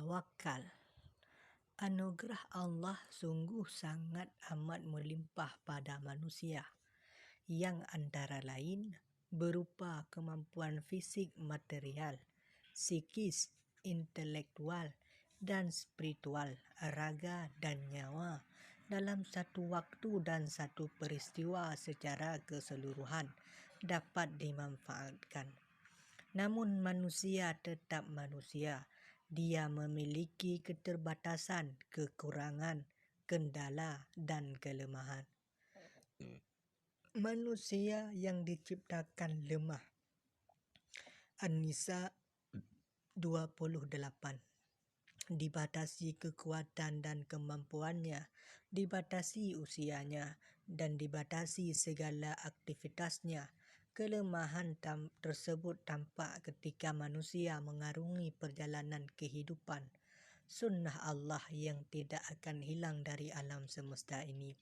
Tawakal. Anugerah Allah sungguh sangat amat melimpah pada manusia, yang antara lain berupa kemampuan fisik material, psikis, intelektual, dan spiritual, raga dan nyawa dalam satu waktu dan satu peristiwa secara keseluruhan dapat dimanfaatkan. Namun manusia tetap manusia. Dia memiliki keterbatasan, kekurangan, kendala, dan kelemahan. Manusia yang diciptakan lemah. An-Nisa 28. Dibatasi kekuatan dan kemampuannya, dibatasi usianya, dan dibatasi segala aktivitasnya. Kelemahan tersebut tampak ketika manusia mengarungi perjalanan kehidupan. Sunnah Allah yang tidak akan hilang dari alam semesta ini.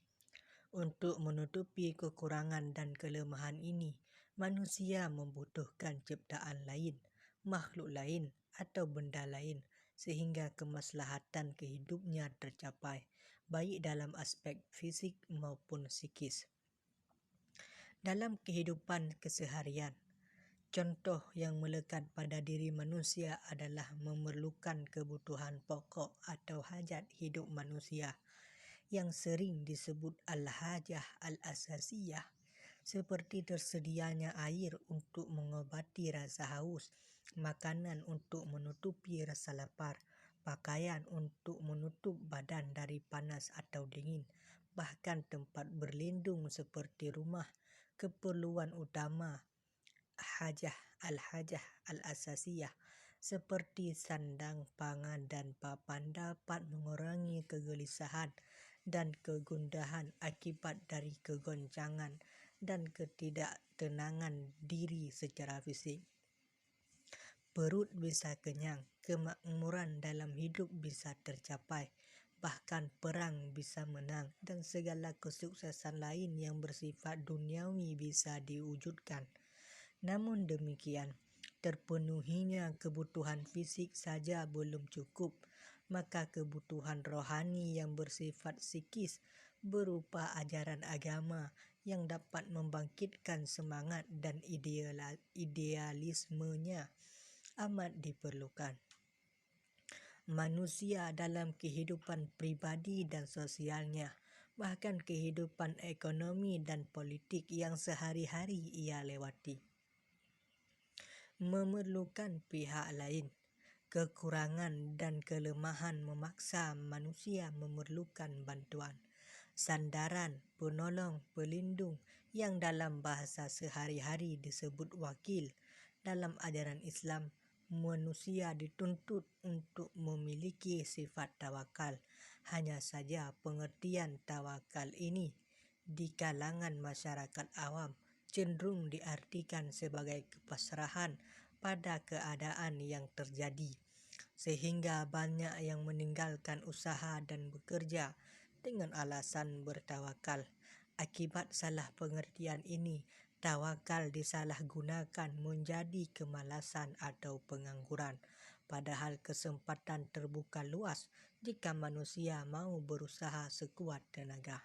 Untuk menutupi kekurangan dan kelemahan ini, manusia membutuhkan ciptaan lain, makhluk lain, atau benda lain, sehingga kemaslahatan hidupnya tercapai, baik dalam aspek fisik maupun psikis. Dalam kehidupan keseharian, contoh yang melekat pada diri manusia adalah memerlukan kebutuhan pokok atau hajat hidup manusia, yang sering disebut al-hajah al-asasiyah, seperti tersedianya air untuk mengobati rasa haus, makanan untuk menutupi rasa lapar, pakaian untuk menutup badan dari panas atau dingin, bahkan tempat berlindung seperti rumah. Keperluan utama al-hajah al-asasiyah seperti sandang, pangan, dan papan dapat mengurangi kegelisahan dan kegundahan akibat dari kegoncangan dan ketidaktenangan diri secara fisik. Perut bisa kenyang, kemakmuran dalam hidup bisa tercapai, bahkan perang bisa menang, dan segala kesuksesan lain yang bersifat duniawi bisa diwujudkan. Namun demikian, terpenuhinya kebutuhan fisik saja belum cukup, maka kebutuhan rohani yang bersifat psikis berupa ajaran agama yang dapat membangkitkan semangat dan idealismenya amat diperlukan. Manusia dalam kehidupan pribadi dan sosialnya, bahkan kehidupan ekonomi dan politik yang sehari-hari ia lewati, memerlukan pihak lain. Kekurangan dan kelemahan memaksa manusia memerlukan bantuan, sandaran, penolong, pelindung yang dalam bahasa sehari-hari disebut wakil. Dalam ajaran Islam, manusia dituntut untuk memiliki sifat tawakal. Hanya saja pengertian tawakal ini di kalangan masyarakat awam cenderung diartikan sebagai kepasrahan pada keadaan yang terjadi, sehingga banyak yang meninggalkan usaha dan bekerja dengan alasan bertawakal. Akibat salah pengertian ini, tawakal disalahgunakan menjadi kemalasan atau pengangguran, padahal kesempatan terbuka luas jika manusia mau berusaha sekuat tenaga.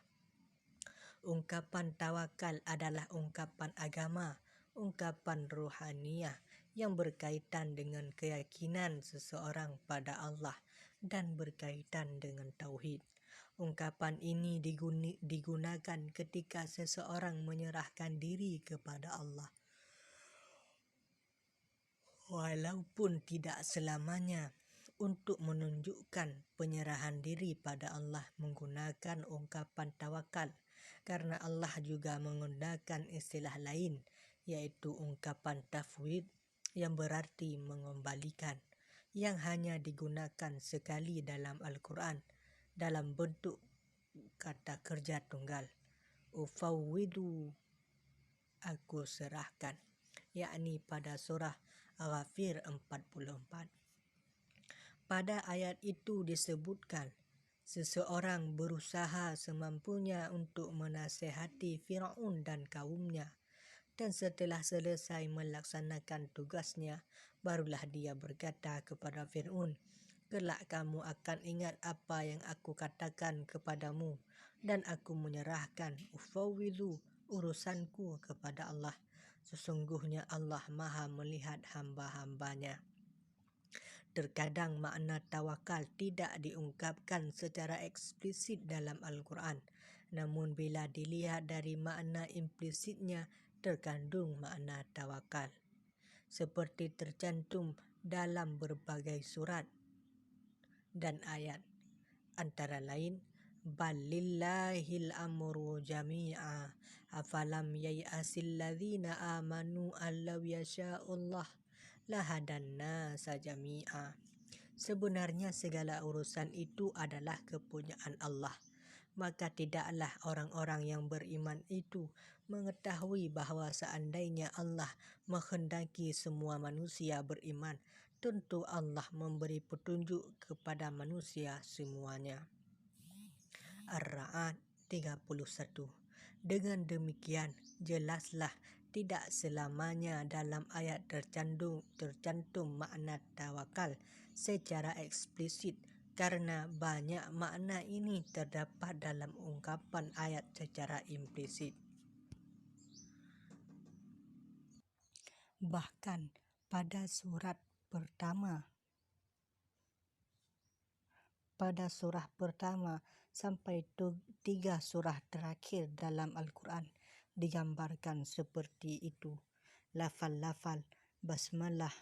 Ungkapan tawakal adalah ungkapan agama, ungkapan ruhaniyah yang berkaitan dengan keyakinan seseorang pada Allah dan berkaitan dengan tauhid. Ungkapan ini digunakan ketika seseorang menyerahkan diri kepada Allah, walaupun tidak selamanya. Untuk menunjukkan penyerahan diri pada Allah menggunakan ungkapan tawakal, karena Allah juga menggunakan istilah lain, yaitu ungkapan tafwid yang berarti mengembalikan, yang hanya digunakan sekali dalam Al-Quran dalam bentuk kata kerja tunggal, ufawwidu, aku serahkan, yakni pada surah Ghafir 44. Pada ayat itu disebutkan seseorang berusaha semampunya untuk menasihati Fir'aun dan kaumnya, dan setelah selesai melaksanakan tugasnya, barulah dia berkata kepada Fir'aun, kelak kamu akan ingat apa yang aku katakan kepadamu, dan aku menyerahkan ufawwidhu urusanku kepada Allah. Sesungguhnya Allah Maha melihat hamba-hambanya. Terkadang makna tawakal tidak diungkapkan secara eksplisit dalam Al-Quran. Namun bila dilihat dari makna implisitnya, terkandung makna tawakal. Seperti tercantum dalam berbagai surat dan ayat. Antara lain, Balillahil amru jami'a afalam yai'asil ladzina amanu allaw yasha'ullah lahadan nasa jami'a. Sebenarnya segala urusan itu adalah kepunyaan Allah. Maka tidaklah orang-orang yang beriman itu mengetahui bahawa seandainya Allah menghendaki semua manusia beriman, tentu Allah memberi petunjuk kepada manusia semuanya. Ar-Ra'd 31. Dengan demikian, jelaslah tidak selamanya dalam ayat tercantum makna tawakal secara eksplisit, karena banyak makna ini terdapat dalam ungkapan ayat secara implisit. Bahkan pada surah pertama sampai 3 surah terakhir dalam Al-Quran digambarkan seperti itu. Lafal-lafal basmalah,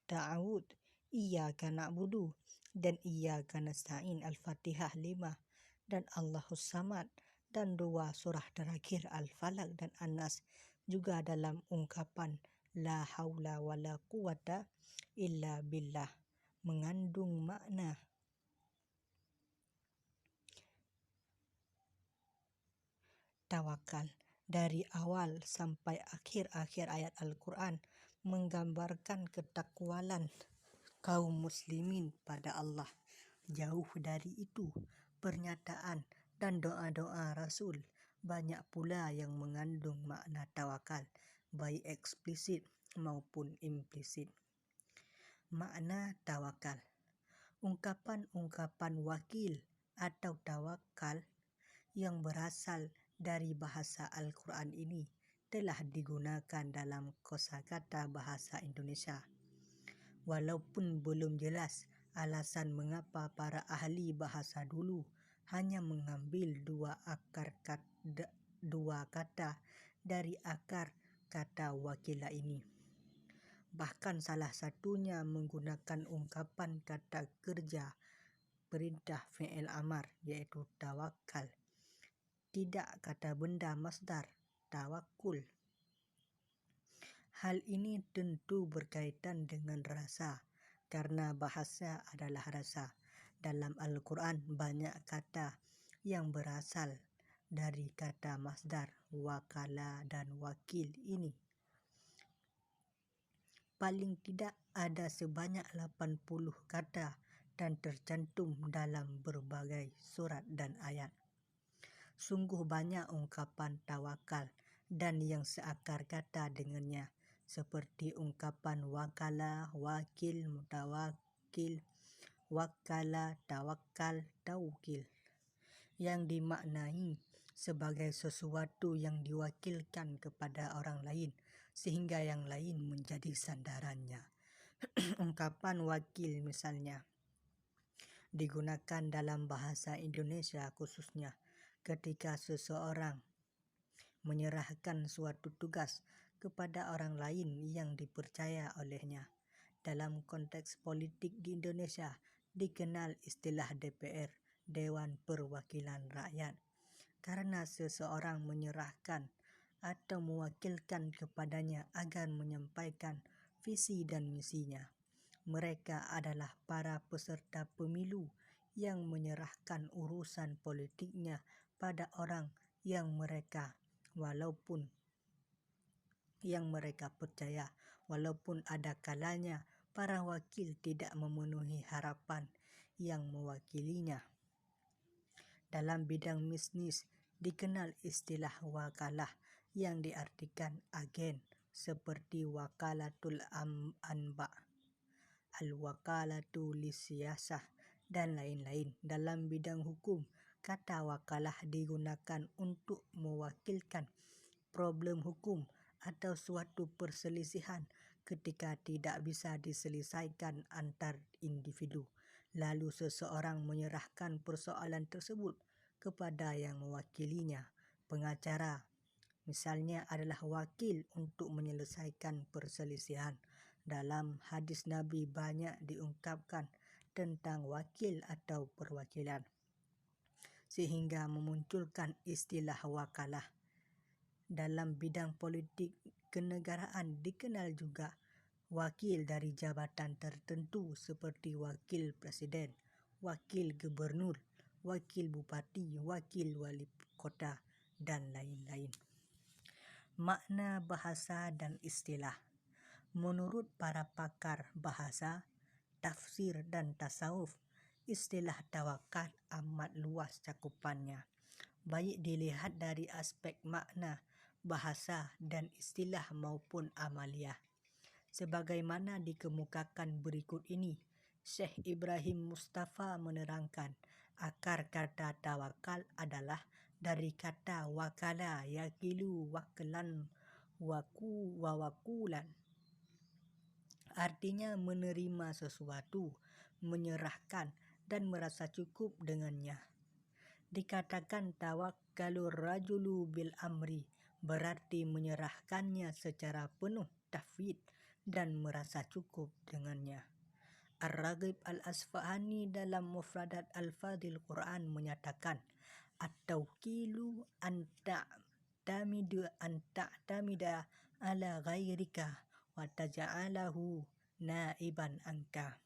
ta'awud, iyyaka na'budu dan iyyaka nasta'in, Al-Fatihah 5 dan Allahus Samad, dan 2 surah terakhir Al-Falaq dan An-Nas juga dalam ungkapan la haula wala quwata illa billah mengandung makna tawakal. Dari awal sampai akhir ayat Al-Quran menggambarkan ketakwalan kaum muslimin pada Allah. Jauh dari itu, pernyataan dan doa-doa Rasul banyak pula yang mengandung makna tawakal, baik eksplisit maupun implisit. Makna tawakal. Ungkapan-ungkapan wakil atau tawakal yang berasal dari bahasa Al-Quran ini telah digunakan dalam kosakata bahasa Indonesia. Walaupun belum jelas alasan mengapa para ahli bahasa dulu hanya mengambil dua kata dari akar kata wakilah ini. Bahkan salah satunya menggunakan ungkapan kata kerja perintah fi'il amar, yaitu tawakal, tidak kata benda masdar tawakkul. Hal ini tentu berkaitan dengan rasa, karena bahasa adalah rasa. Dalam Al-Quran banyak kata yang berasal dari kata masdar wakala dan wakil ini. Paling tidak ada sebanyak 80 kata dan tercantum dalam berbagai surat dan ayat. Sungguh banyak ungkapan tawakal dan yang seakar kata dengannya, seperti ungkapan wakala, wakil, mutawakil, wakala, tawakal, tawkil, yang dimaknai sebagai sesuatu yang diwakilkan kepada orang lain sehingga yang lain menjadi sandarannya. Ungkapan wakil misalnya digunakan dalam bahasa Indonesia khususnya ketika seseorang menyerahkan suatu tugas kepada orang lain yang dipercaya olehnya. Dalam konteks politik di Indonesia dikenal istilah DPR, Dewan Perwakilan Rakyat, karena seseorang menyerahkan atau mewakilkan kepadanya agar menyampaikan visi dan misinya. Mereka adalah para peserta pemilu yang menyerahkan urusan politiknya pada orang yang mereka percaya, walaupun ada kalanya para wakil tidak memenuhi harapan yang mewakilinya. Dalam bidang bisnis dikenal istilah wakalah yang diartikan agen, seperti wakalatul anba. al-wakalatu lisiyasah, dan lain-lain. Dalam bidang hukum, kata wakalah digunakan untuk mewakilkan problem hukum atau suatu perselisihan ketika tidak bisa diselesaikan antar individu. Lalu seseorang menyerahkan persoalan tersebut kepada yang mewakilinya. Pengacara, misalnya, adalah wakil untuk menyelesaikan perselisihan. Dalam hadis Nabi banyak diungkapkan tentang wakil atau perwakilan, sehingga memunculkan istilah wakalah. Dalam bidang politik kenegaraan dikenal juga wakil dari jabatan tertentu seperti wakil presiden, wakil gubernur, wakil bupati, wakil wali kota, dan lain-lain. Makna bahasa dan istilah. Menurut para pakar bahasa, tafsir, dan tasawuf, istilah tawakal amat luas cakupannya, baik dilihat dari aspek makna, bahasa, dan istilah maupun amaliyah. Sebagaimana dikemukakan berikut ini, Syekh Ibrahim Mustafa menerangkan, akar kata tawakal adalah dari kata wakala yakilu waklan wakulan. Artinya menerima sesuatu, menyerahkan, dan merasa cukup dengannya. Dikatakan tawakkalur rajulu bil amri, berarti menyerahkannya secara penuh tafwid dan merasa cukup dengannya. Ar-Raghib Al-Asfahani dalam Mufradat Al-Fadhil Quran menyatakan, at-tawkilu an ta'tamida ala ghairika wa taj'alahu naiban anka.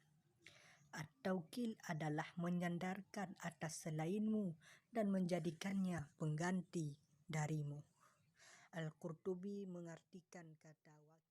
At-tawkil adalah menyandarkan atas selainmu dan menjadikannya pengganti darimu. Al-Qurtubi mengartikan kata wakil